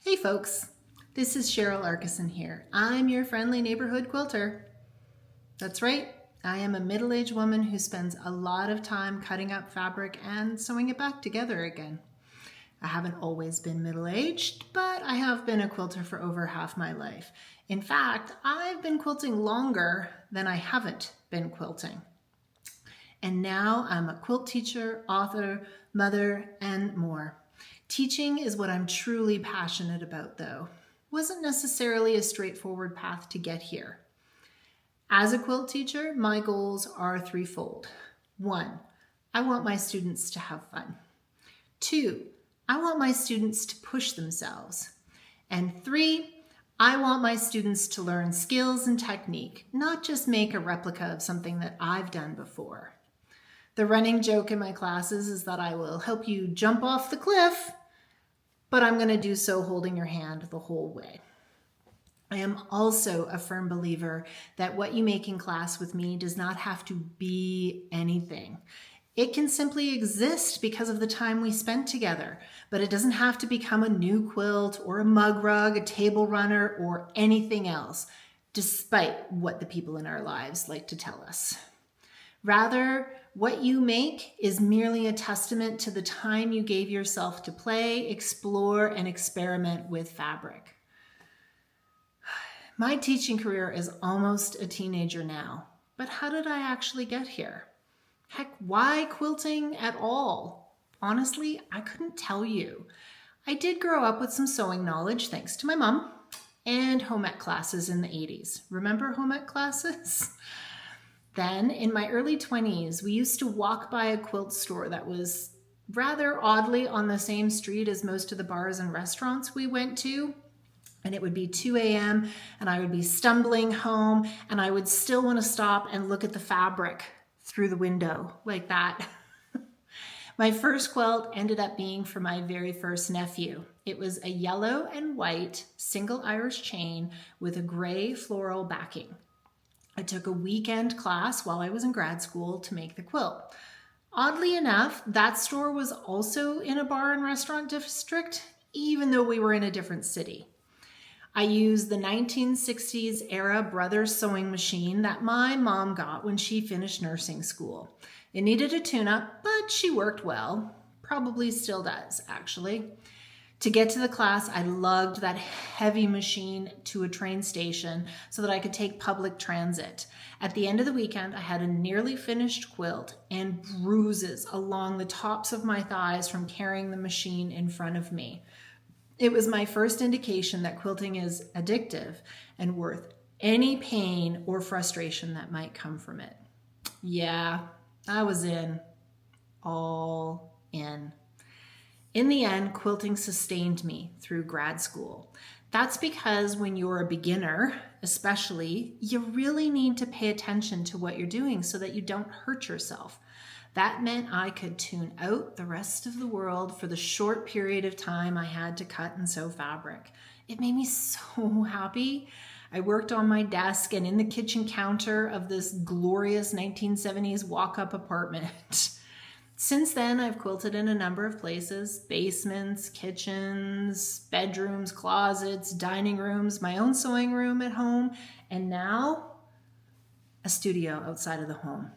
Hey folks, this is Cheryl Arkison here. I'm your friendly neighborhood quilter. That's right, I am a middle-aged woman who spends a lot of time cutting up fabric and sewing it back together again. I haven't always been middle-aged, but I have been a quilter for over half my life. In fact, I've been quilting longer than I haven't been quilting. And now I'm a quilt teacher, author, mother, and more. Teaching is what I'm truly passionate about, though. Wasn't necessarily a straightforward path to get here. As a quilt teacher, my goals are threefold. 1, I want my students to have fun. 2, I want my students to push themselves. And 3, I want my students to learn skills and technique, not just make a replica of something that I've done before. The running joke in my classes is that I will help you jump off the cliff, but I'm going to do so holding your hand the whole way. I am also a firm believer that what you make in class with me does not have to be anything. It can simply exist because of the time we spent together, but it doesn't have to become a new quilt or a mug rug, a table runner, or anything else, despite what the people in our lives like to tell us. Rather, what you make is merely a testament to the time you gave yourself to play, explore, and experiment with fabric. My teaching career is almost a teenager now, but how did I actually get here? Heck, why quilting at all? Honestly, I couldn't tell you. I did grow up with some sewing knowledge thanks to my mom and home ec classes in the 80s. Remember home ec classes? Then, in my early 20s, we used to walk by a quilt store that was rather oddly on the same street as most of the bars and restaurants we went to. And it would be 2 a.m. and I would be stumbling home and I would still want to stop and look at the fabric through the window like that. My first quilt ended up being for my very first nephew. It was a yellow and white single Irish chain with a gray floral backing. I took a weekend class while I was in grad school to make the quilt. Oddly enough, that store was also in a bar and restaurant district, even though we were in a different city. I used the 1960s era Brothers sewing machine that my mom got when she finished nursing school. It needed a tune-up, but she worked well. Probably still does, actually. To get to the class, I lugged that heavy machine to a train station so that I could take public transit. At the end of the weekend, I had a nearly finished quilt and bruises along the tops of my thighs from carrying the machine in front of me. It was my first indication that quilting is addictive and worth any pain or frustration that might come from it. Yeah, I was in, all in. In the end, quilting sustained me through grad school. That's because when you're a beginner, especially, you really need to pay attention to what you're doing so that you don't hurt yourself. That meant I could tune out the rest of the world for the short period of time I had to cut and sew fabric. It made me so happy. I worked on my desk and in the kitchen counter of this glorious 1970s walk-up apartment. Since then, I've quilted in a number of places: basements, kitchens, bedrooms, closets, dining rooms, my own sewing room at home, and now a studio outside of the home.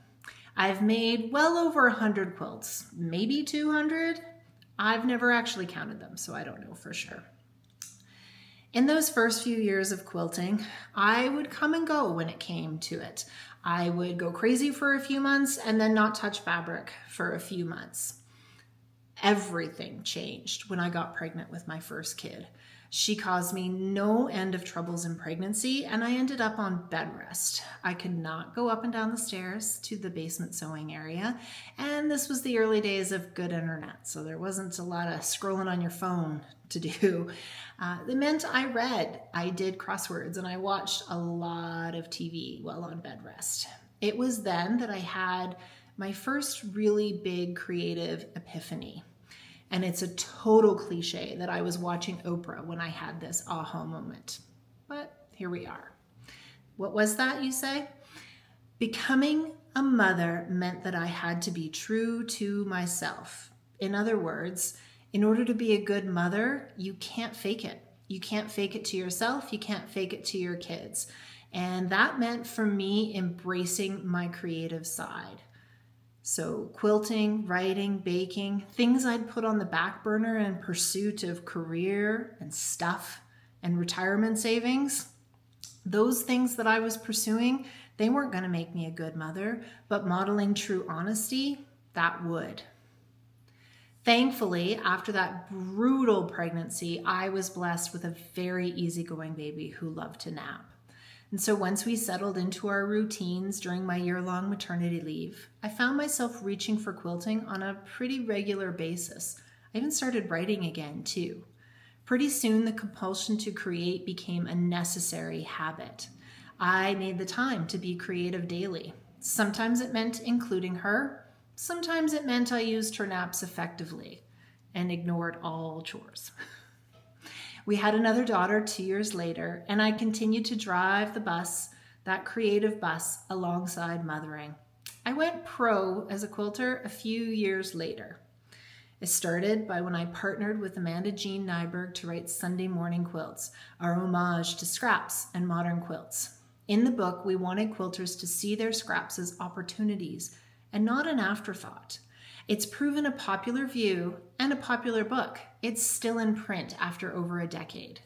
I've made well over 100 quilts, maybe 200. I've never actually counted them, so I don't know for sure. In those first few years of quilting, I would come and go when it came to it. I would go crazy for a few months and then not touch fabric for a few months. Everything changed when I got pregnant with my first kid. She caused me no end of troubles in pregnancy, and I ended up on bed rest. I could not go up and down the stairs to the basement sewing area, and this was the early days of good internet, so there wasn't a lot of scrolling on your phone to do. It meant I read, I did crosswords, and I watched a lot of TV while on bed rest. It was then that I had my first really big creative epiphany. And it's a total cliche that I was watching Oprah when I had this aha moment. But here we are. What was that, you say? Becoming a mother meant that I had to be true to myself. In other words, in order to be a good mother, you can't fake it. You can't fake it to yourself. You can't fake it to your kids. And that meant for me embracing my creative side. So quilting, writing, baking, things I'd put on the back burner in pursuit of career and stuff and retirement savings. Those things that I was pursuing, they weren't going to make me a good mother, but modeling true honesty, that would. Thankfully, after that brutal pregnancy, I was blessed with a very easygoing baby who loved to nap. And so once we settled into our routines during my year-long maternity leave, I found myself reaching for quilting on a pretty regular basis. I even started writing again, too. Pretty soon, the compulsion to create became a necessary habit. I made the time to be creative daily. Sometimes it meant including her. Sometimes it meant I used her naps effectively and ignored all chores. We had another daughter 2 years later, and I continued to drive the bus, that creative bus, alongside mothering. I went pro as a quilter a few years later. It started by when I partnered with Amanda Jean Nyberg to write Sunday Morning Quilts, our homage to scraps and modern quilts. In the book, we wanted quilters to see their scraps as opportunities and not an afterthought. It's proven a popular view and a popular book. It's still in print after over a decade.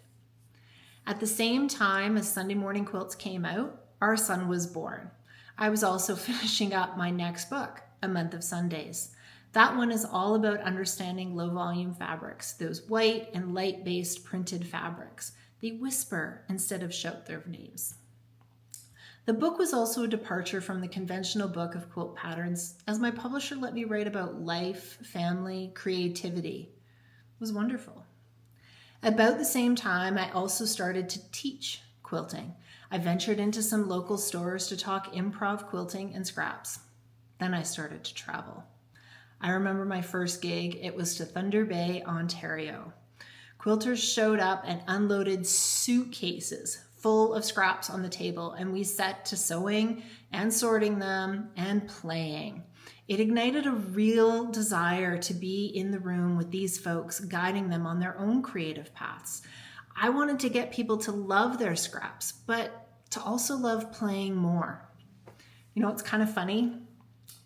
At the same time as Sunday Morning Quilts came out, our son was born. I was also finishing up my next book, A Month of Sundays. That one is all about understanding low volume fabrics, those white and light-based printed fabrics. They whisper instead of shout their names. The book was also a departure from the conventional book of quilt patterns, as my publisher let me write about life, family, creativity. It was wonderful. About the same time, I also started to teach quilting. I ventured into some local stores to talk improv quilting and scraps. Then I started to travel. I remember my first gig. It was to Thunder Bay, Ontario. Quilters showed up and unloaded suitcases full of scraps on the table, and we set to sewing and sorting them and playing. It ignited a real desire to be in the room with these folks, guiding them on their own creative paths. I wanted to get people to love their scraps, but to also love playing more. You know, it's kind of funny,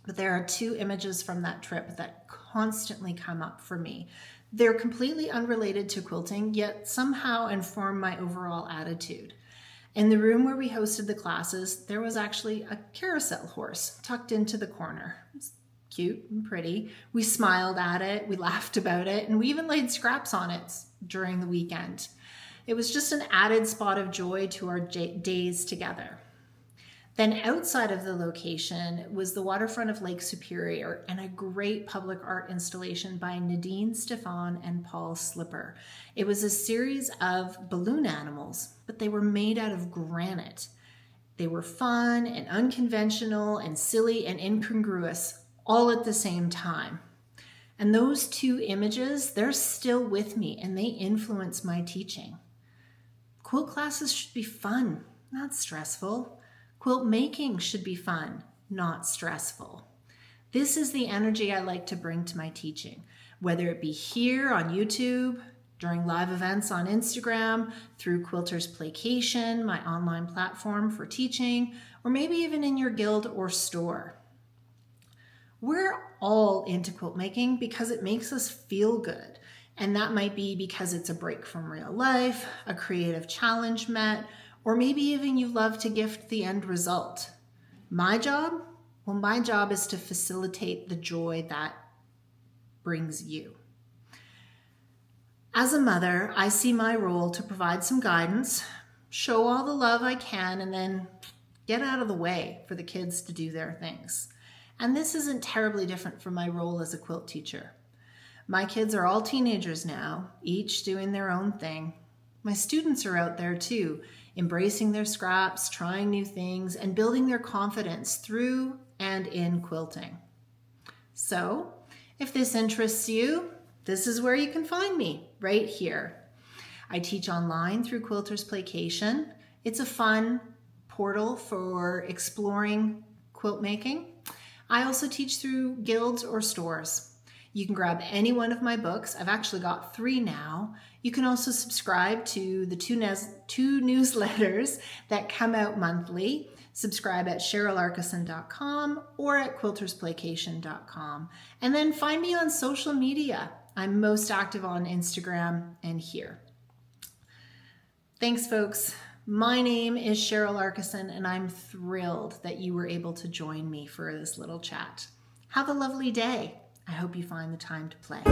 but there are two images from that trip that constantly come up for me. They're completely unrelated to quilting, yet somehow inform my overall attitude. In the room where we hosted the classes, there was actually a carousel horse tucked into the corner. It was cute and pretty. We smiled at it, we laughed about it, and we even laid scraps on it during the weekend. It was just an added spot of joy to our days together. Then outside of the location was the waterfront of Lake Superior and a great public art installation by Nadine Stefan and Paul Slipper. It was a series of balloon animals, but they were made out of granite. They were fun and unconventional and silly and incongruous all at the same time. And those two images, they're still with me and they influence my teaching. Quilt classes should be fun, not stressful. Quilt making should be fun, not stressful. This is the energy I like to bring to my teaching, whether it be here on YouTube, during live events on Instagram, through Quilters Playcation, my online platform for teaching, or maybe even in your guild or store. We're all into quilt making because it makes us feel good. And that might be because it's a break from real life, a creative challenge met, or maybe even you love to gift the end result. My job? Well, my job is to facilitate the joy that brings you. As a mother, I see my role to provide some guidance, show all the love I can, and then get out of the way for the kids to do their things. And this isn't terribly different from my role as a quilt teacher. My kids are all teenagers now, each doing their own thing. My students are out there too, embracing their scraps, trying new things, and building their confidence through and in quilting. So, if this interests you, this is where you can find me, right here. I teach online through Quilters Playcation. It's a fun portal for exploring quilt making. I also teach through guilds or stores. You can grab any one of my books. I've actually got 3 now. You can also subscribe to the two newsletters that come out monthly. Subscribe at CherylArkison.com or at QuiltersPlaycation.com. And then find me on social media. I'm most active on Instagram and here. Thanks, folks. My name is Cheryl Arkison, and I'm thrilled that you were able to join me for this little chat. Have a lovely day. I hope you find the time to play.